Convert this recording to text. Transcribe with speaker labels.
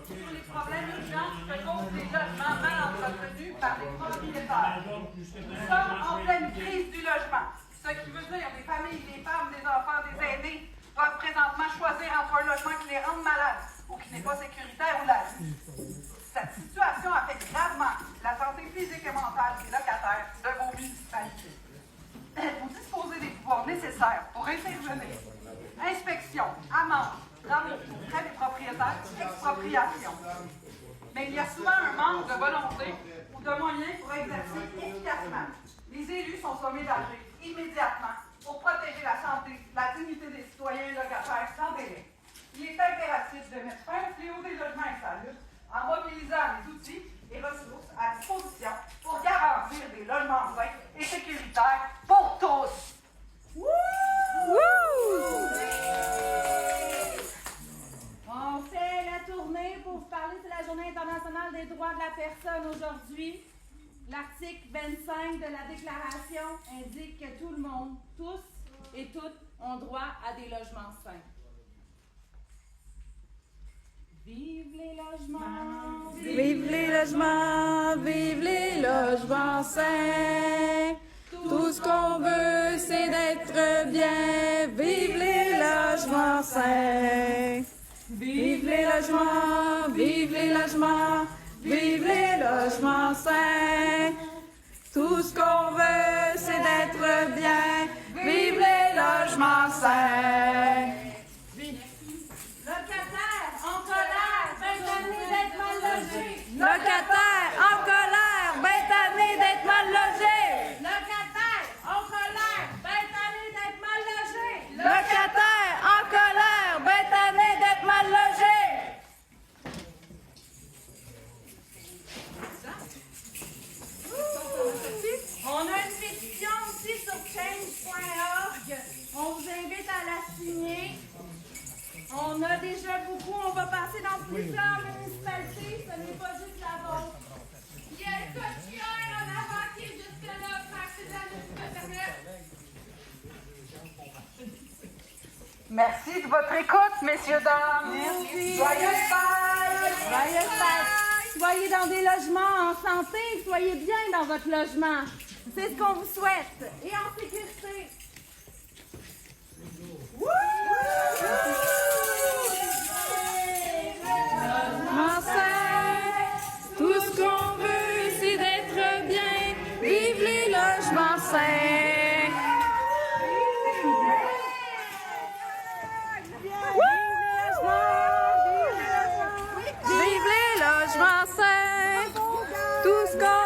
Speaker 1: sur les problèmes urgents que causent les logements mal entretenus par les propriétaires. Nous sommes en pleine crise du logement, ce qui veut dire que des familles, des femmes, des enfants, des aînés doivent présentement choisir entre un logement qui les rende malades ou qui n'est pas sécuritaire ou la vie. Cette situation affecte gravement la santé physique et mentale des locataires de vos municipalités. Vous disposez des pouvoirs nécessaires pour intervenir. Inspection, amende, remboursement auprès des propriétaires, expropriation. Mais il y a souvent un manque de volonté ou de moyens pour exercer efficacement. Les élus sont sommés d'agir immédiatement pour protéger la santé, la dignité des citoyens et locataires sans délai. Il est impératif de mettre fin au fléau des logements insalubres en mobilisant les outils et ressources à disposition pour garantir des logements sains et sécuritaires pour tous.
Speaker 2: On fait la tournée pour vous parler, c'est la Journée internationale des droits de la personne aujourd'hui. L'article 25 de la Déclaration indique que tout le monde, tous et toutes, ont droit à des logements sains. Vive les logements!
Speaker 3: Vive les logements! Vive les logements sains! Tout ce qu'on veut, c'est d'être bien. Vive les logements sains! Vive les logements! Vive les logements! Vive les logements sains! Tout ce qu'on veut, c'est d'être bien. Vive les logements sains!
Speaker 2: Locataires en colère, ben tannés d'être mal logés.
Speaker 3: Locataires en colère, ben tannés d'être mal logés.
Speaker 2: Locataires en colère, ben tannés d'être mal logés.
Speaker 3: Locataires en colère, ben tannés d'être mal logés.
Speaker 2: On a une pétition aussi sur change.org. On vous invite à la signer. On a déjà beaucoup. On va passer dans plusieurs municipalités. Ce n'est pas juste la vôtre. Il y a un cochilleur en avant qui est jusque-là. C'est la municipalité.
Speaker 1: Merci de votre écoute, messieurs, dames.
Speaker 2: Merci.
Speaker 1: Joyeuse Pâques!
Speaker 2: Joyeuse Pâques. Soyez dans des logements en santé. Soyez bien dans votre logement. C'est ce qu'on vous souhaite. Et en sécurité.
Speaker 3: Logements sains, tout ce qu'on veut, c'est d'être bien. Vive les logements sains. Vive les logements sains, tout ce qu'on